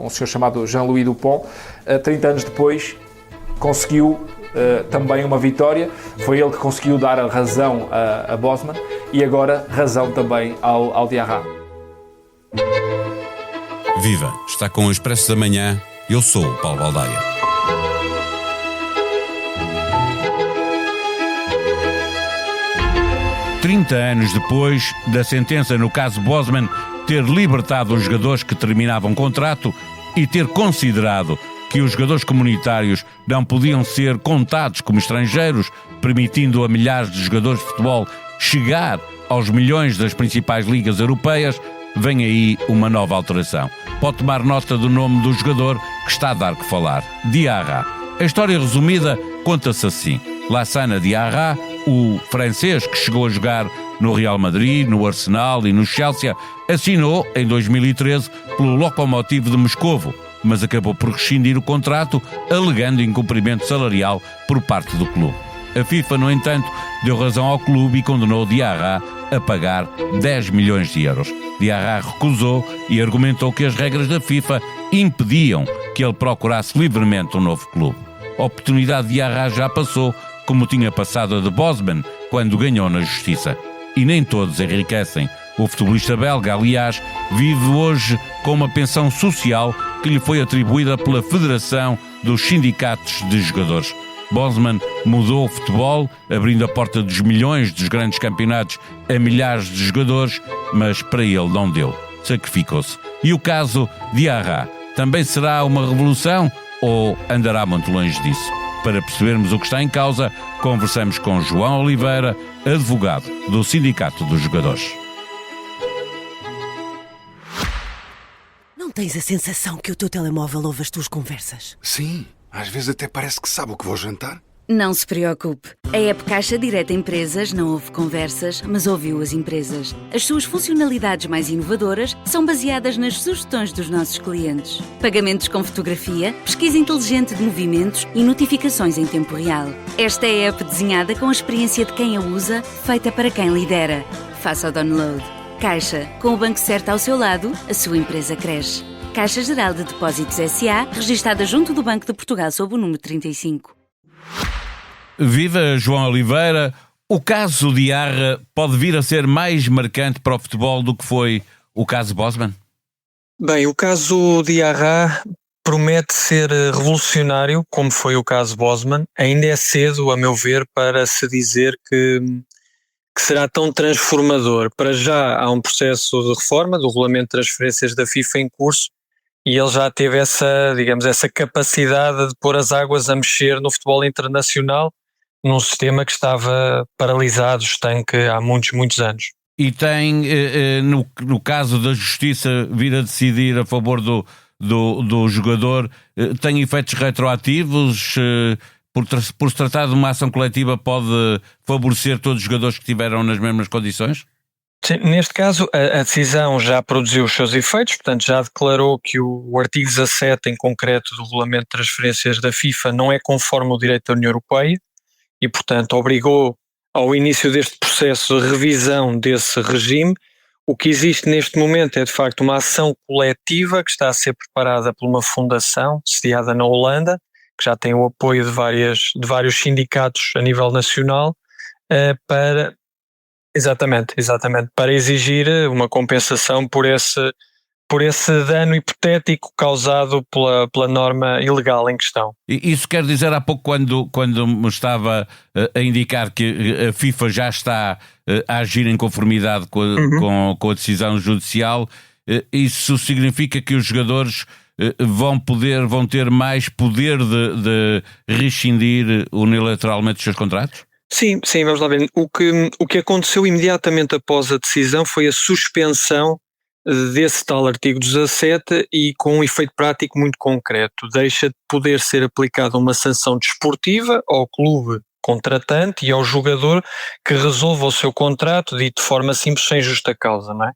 um senhor chamado Jean-Louis Dupont, 30 anos depois conseguiu também uma vitória. Foi ele que conseguiu dar a razão a Bosman e agora razão também ao Diarra. Viva! Está com o Expresso da Manhã. Eu sou o Paulo Baldaia. Trinta anos depois da sentença no caso Bosman ter libertado os jogadores que terminavam contrato e ter considerado que os jogadores comunitários não podiam ser contados como estrangeiros, permitindo a milhares de jogadores de futebol chegar aos milhões das principais ligas europeias, vem aí uma nova alteração. Pode tomar nota do nome do jogador que está a dar que falar, Diarra. A história resumida conta-se assim. Lassana Diarra, o francês que chegou a jogar no Real Madrid, no Arsenal e no Chelsea, assinou em 2013 pelo Lokomotiv de Moscovo, mas acabou por rescindir o contrato, alegando incumprimento salarial por parte do clube. A FIFA, no entanto, deu razão ao clube e condenou Diarra a pagar 10 milhões de euros. Diarra recusou e argumentou que as regras da FIFA impediam que ele procurasse livremente um novo clube. A oportunidade de Diarra já passou, como tinha passado a de Bosman, quando ganhou na justiça. E nem todos enriquecem. O futebolista belga, aliás, vive hoje com uma pensão social que lhe foi atribuída pela Federação dos Sindicatos de Jogadores. Bosman mudou o futebol, abrindo a porta dos milhões dos grandes campeonatos a milhares de jogadores, mas para ele não deu. Sacrificou-se. E o caso Diarra também será uma revolução ou andará muito longe disso? Para percebermos o que está em causa, conversamos com João Oliveira, advogado do Sindicato dos Jogadores. Não tens a sensação que o teu telemóvel ouve as tuas conversas? Sim, às vezes até parece que sabe o que vou jantar. Não se preocupe. A app Caixa Direta Empresas não ouve conversas, mas ouviu as empresas. As suas funcionalidades mais inovadoras são baseadas nas sugestões dos nossos clientes. Pagamentos com fotografia, pesquisa inteligente de movimentos e notificações em tempo real. Esta é a app desenhada com a experiência de quem a usa, feita para quem lidera. Faça o download. Caixa, com o banco certo ao seu lado, a sua empresa cresce. Caixa Geral de Depósitos S.A., registada junto do Banco de Portugal sob o número 35. Viva João Oliveira! O caso Diarra pode vir a ser mais marcante para o futebol do que foi o caso Bosman? Bem, o caso Diarra promete ser revolucionário, como foi o caso Bosman. Ainda é cedo, a meu ver, para se dizer que será tão transformador. Para já há um processo de reforma do regulamento de transferências da FIFA em curso e ele já teve essa capacidade de pôr as águas a mexer no futebol internacional, num sistema que estava paralisado, estanque há muitos anos. E tem, no caso da justiça vir a decidir a favor do jogador, tem efeitos retroativos? Por se tratar de uma ação coletiva, pode favorecer todos os jogadores que estiveram nas mesmas condições? Sim, neste caso, a decisão já produziu os seus efeitos, portanto já declarou que o artigo 17, em concreto, do regulamento de transferências da FIFA, não é conforme o direito da União Europeia e, portanto, obrigou ao início deste processo de revisão desse regime. O que existe neste momento é, de facto, uma ação coletiva que está a ser preparada por uma fundação sediada na Holanda, que já tem o apoio de vários sindicatos a nível nacional, para exigir uma compensação por esse dano hipotético causado pela norma ilegal em questão. Isso quer dizer, há pouco quando me estava a indicar que a FIFA já está a agir em conformidade com a decisão judicial, isso significa que os jogadores vão ter mais poder de rescindir unilateralmente os seus contratos? Sim, vamos lá ver. O que aconteceu imediatamente após a decisão foi a suspensão desse tal artigo 17 e com um efeito prático muito concreto. Deixa de poder ser aplicada uma sanção desportiva ao clube contratante e ao jogador que resolva o seu contrato, dito de forma simples, sem justa causa, não é?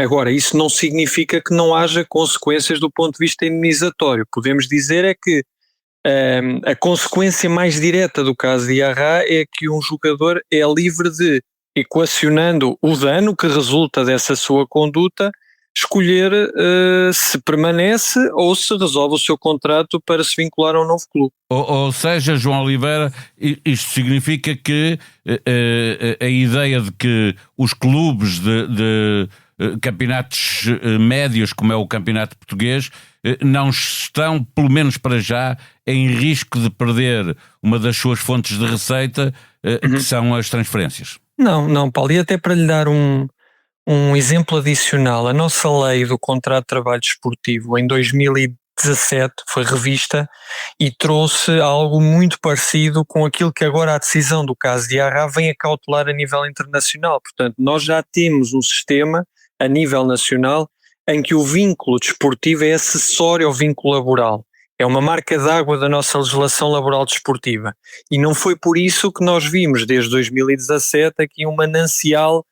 Agora, isso não significa que não haja consequências do ponto de vista indenizatório. Podemos dizer é que a consequência mais direta do caso de Diarra é que um jogador é livre de, equacionando o dano que resulta dessa sua conduta, escolher se permanece ou se resolve o seu contrato para se vincular a um novo clube. Ou seja, João Oliveira, isto significa que a ideia de que os clubes de campeonatos médios, como é o campeonato português, não estão, pelo menos para já, em risco de perder uma das suas fontes de receita, que são as transferências. Não, Paulo, e até para lhe dar um exemplo adicional, a nossa lei do contrato de trabalho desportivo em 2017 foi revista e trouxe algo muito parecido com aquilo que agora a decisão do caso de Arra vem a cautelar a nível internacional. Portanto, nós já temos um sistema a nível nacional em que o vínculo desportivo é acessório ao vínculo laboral. É uma marca d'água da nossa legislação laboral desportiva. E não foi por isso que nós vimos, desde 2017, aqui um manancial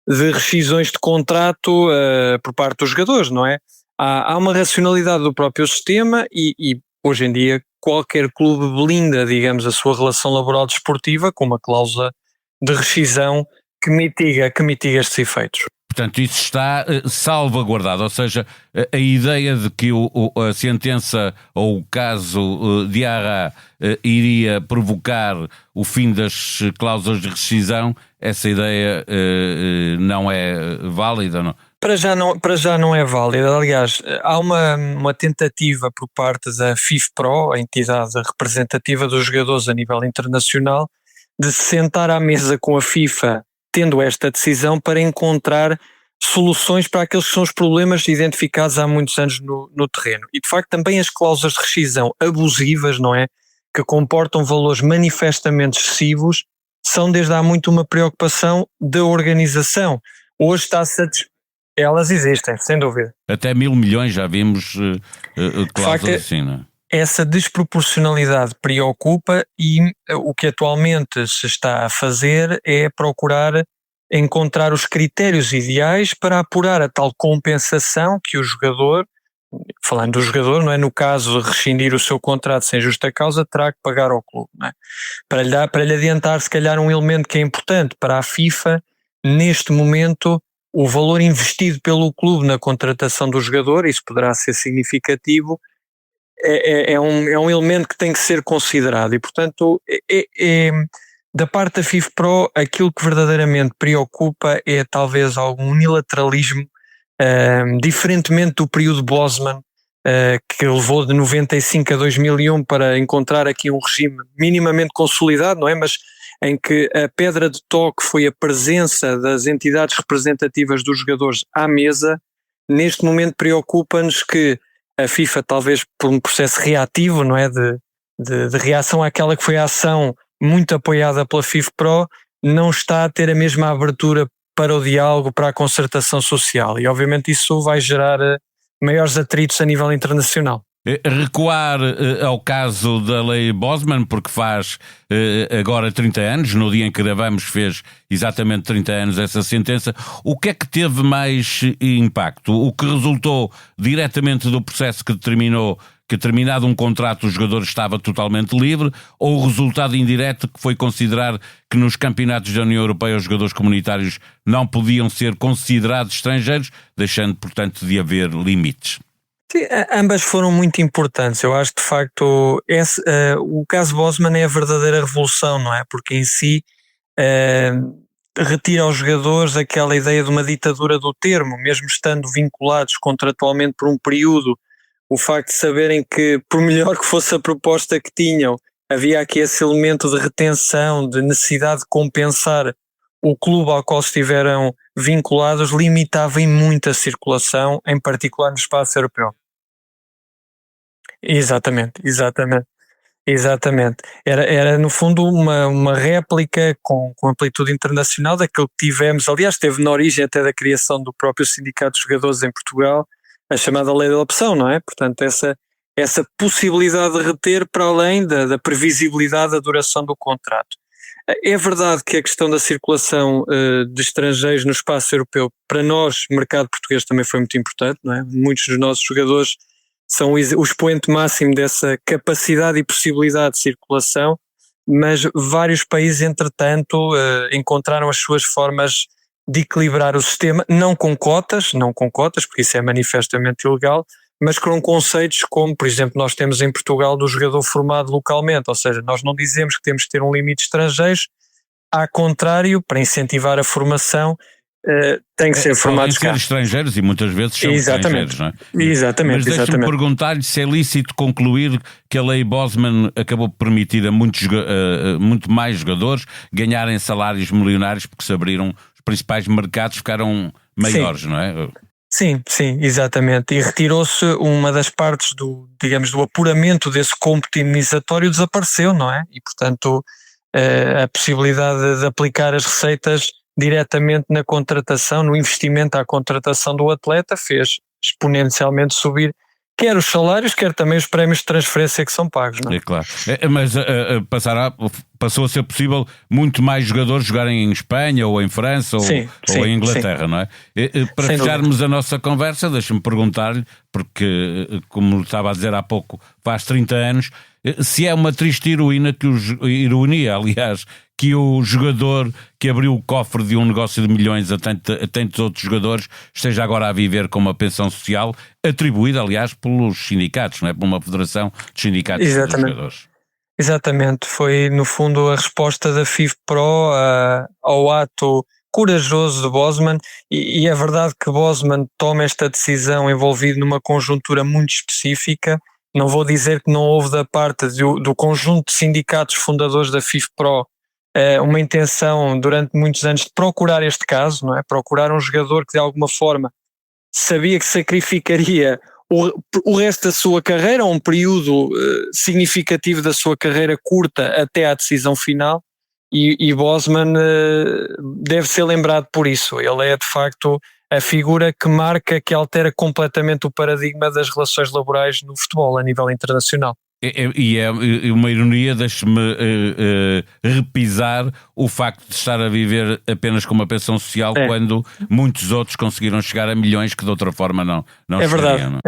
de rescisões de contrato por parte dos jogadores, não é? Há uma racionalidade do próprio sistema e hoje em dia qualquer clube blinda, digamos, a sua relação laboral desportiva com uma cláusula de rescisão que mitiga estes efeitos. Portanto, isso está salvaguardado, ou seja, a ideia de que a sentença ou o caso de Arra iria provocar o fim das cláusulas de rescisão, essa ideia não é válida, não? Para já não é válida. Aliás, há uma tentativa por parte da FIFPro, a entidade representativa dos jogadores a nível internacional, de se sentar à mesa com a FIFA, tendo esta decisão, para encontrar soluções para aqueles que são os problemas identificados há muitos anos no terreno. E de facto também as cláusulas de rescisão abusivas, não é? Que comportam valores manifestamente excessivos, são desde há muito uma preocupação da organização. Hoje elas existem, sem dúvida. Até 1.000 milhões já vimos cláusulas assim, não é? Essa desproporcionalidade preocupa e o que atualmente se está a fazer é procurar encontrar os critérios ideais para apurar a tal compensação que o jogador, falando do jogador, não é, no caso de rescindir o seu contrato sem justa causa, terá que pagar ao clube, não é? Para lhe adiantar se calhar um elemento que é importante para a FIFA, neste momento o valor investido pelo clube na contratação do jogador, isso poderá ser significativo, é um elemento que tem que ser considerado e, portanto, da parte da FIFPro, aquilo que verdadeiramente preocupa é talvez algum unilateralismo, diferentemente do período Bosman, que levou de 95 a 2001 para encontrar aqui um regime minimamente consolidado, não é? Mas em que a pedra de toque foi a presença das entidades representativas dos jogadores à mesa. Neste momento preocupa-nos que a FIFA, talvez por um processo reativo, não é, de reação àquela que foi a ação muito apoiada pela FIFPro, não está a ter a mesma abertura para o diálogo, para a concertação social, e obviamente isso vai gerar maiores atritos a nível internacional. Recuar ao caso da lei Bosman, porque faz agora 30 anos, no dia em que gravamos fez exatamente 30 anos essa sentença. O que é que teve mais impacto? O que resultou diretamente do processo que determinou que, terminado um contrato, o jogador estava totalmente livre, ou o resultado indireto que foi considerar que nos campeonatos da União Europeia os jogadores comunitários não podiam ser considerados estrangeiros, deixando, portanto, de haver limites? Sim, ambas foram muito importantes. Eu acho que de facto o caso Bosman é a verdadeira revolução, não é? Porque em si retira aos jogadores aquela ideia de uma ditadura do termo, mesmo estando vinculados contratualmente por um período. O facto de saberem que, por melhor que fosse a proposta que tinham, havia aqui esse elemento de retenção, de necessidade de compensar o clube ao qual estiveram vinculados, limitava em muito a circulação, em particular no espaço europeu. Exatamente. Era no fundo uma réplica com amplitude internacional daquilo que tivemos. Aliás, teve na origem até da criação do próprio Sindicato de Jogadores em Portugal, a chamada lei da opção, não é? Portanto, essa possibilidade de reter para além da previsibilidade da duração do contrato. É verdade que a questão da circulação de estrangeiros no espaço europeu, para nós, mercado português, também foi muito importante, não é? Muitos dos nossos jogadores são o expoente máximo dessa capacidade e possibilidade de circulação, mas vários países, entretanto, encontraram as suas formas de equilibrar o sistema, não com cotas, porque isso é manifestamente ilegal, mas com conceitos como, por exemplo, nós temos em Portugal do jogador formado localmente, ou seja, nós não dizemos que temos que ter um limite de estrangeiros, ao contrário, para incentivar a formação, tem que ser formados cá. Estrangeiros e muitas vezes são estrangeiros, não é? Exatamente. Mas deixa-me perguntar-lhe se é lícito concluir que a lei Bosman acabou por permitir a muito mais jogadores ganharem salários milionários porque se abriram os principais mercados, ficaram maiores, Sim. Não é? Sim, exatamente. E retirou-se uma das partes do apuramento desse cômputo imunizatório, desapareceu, não é? E, portanto, a possibilidade de aplicar as receitas diretamente na contratação, no investimento à contratação do atleta, fez exponencialmente subir quer os salários, quer também os prémios de transferência que são pagos, não é? É claro. Mas passou a ser possível muito mais jogadores jogarem em Espanha ou em França ou em Inglaterra, não é? Para fecharmos a nossa conversa, deixa-me perguntar-lhe, porque, como estava a dizer há pouco, faz 30 anos, se é uma triste ironia, aliás, que o jogador que abriu o cofre de um negócio de milhões a tantos outros jogadores esteja agora a viver com uma pensão social atribuída, aliás, pelos sindicatos, não é? Por uma federação de sindicatos dos jogadores. Exatamente, foi no fundo a resposta da FIFPro ao ato corajoso de Bosman, e é verdade que Bosman toma esta decisão envolvido numa conjuntura muito específica. Não vou dizer que não houve da parte do conjunto de sindicatos fundadores da FIFPro uma intenção durante muitos anos de procurar este caso, não é? Procurar um jogador que de alguma forma sabia que sacrificaria o resto da sua carreira, um período significativo da sua carreira curta até à decisão final, e Bosman deve ser lembrado por isso. Ele é de facto a figura que marca, que altera completamente o paradigma das relações laborais no futebol a nível internacional. E é uma ironia, deixe-me repisar o facto de estar a viver apenas com uma pensão social quando muitos outros conseguiram chegar a milhões que de outra forma não chegariam.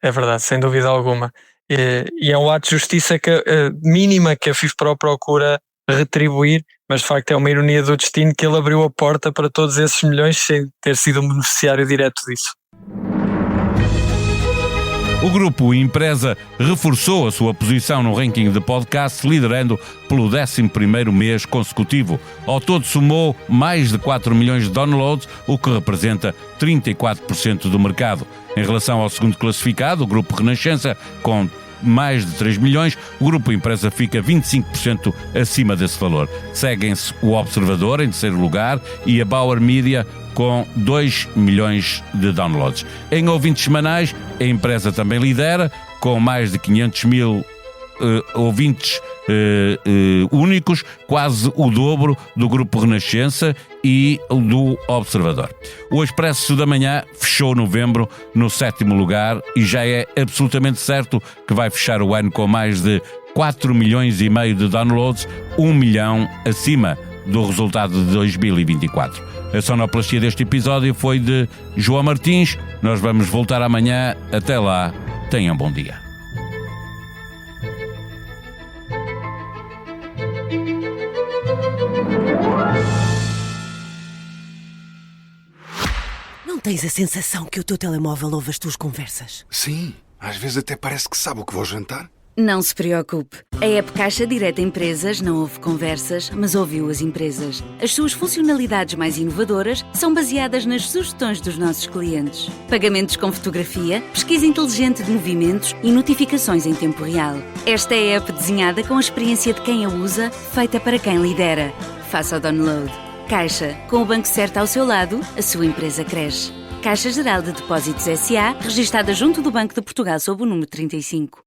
É verdade, sem dúvida alguma. E é um ato de justiça mínima que a FIFPro procura retribuir, mas de facto é uma ironia do destino que ele abriu a porta para todos esses milhões sem ter sido um beneficiário direto disso. O grupo Empresa reforçou a sua posição no ranking de podcasts, liderando pelo 11º mês consecutivo. Ao todo somou mais de 4 milhões de downloads, o que representa 34% do mercado. Em relação ao segundo classificado, o grupo Renascença, com mais de 3 milhões, o grupo Empresa fica 25% acima desse valor. Seguem-se o Observador em terceiro lugar e a Bauer Media com 2 milhões de downloads. Em ouvintes semanais, a Empresa também lidera, com mais de 500 mil ouvintes únicos, quase o dobro do Grupo Renascença e do Observador. O Expresso da Manhã fechou novembro no 7º lugar e já é absolutamente certo que vai fechar o ano com mais de 4 milhões e meio de downloads, 1 milhão acima do resultado de 2024. A sonoplastia deste episódio foi de João Martins. Nós vamos voltar amanhã. Até lá, tenham bom dia. Não tens a sensação que o teu telemóvel ouve as tuas conversas? Sim, às vezes até parece que sabe o que vou jantar. Não se preocupe. A app Caixa Direta Empresas não ouve conversas, mas ouviu as empresas. As suas funcionalidades mais inovadoras são baseadas nas sugestões dos nossos clientes. Pagamentos com fotografia, pesquisa inteligente de movimentos e notificações em tempo real. Esta é a app desenhada com a experiência de quem a usa, feita para quem lidera. Faça o download. Caixa, com o banco certo ao seu lado, a sua empresa cresce. Caixa Geral de Depósitos S.A., registada junto do Banco de Portugal sob o número 35.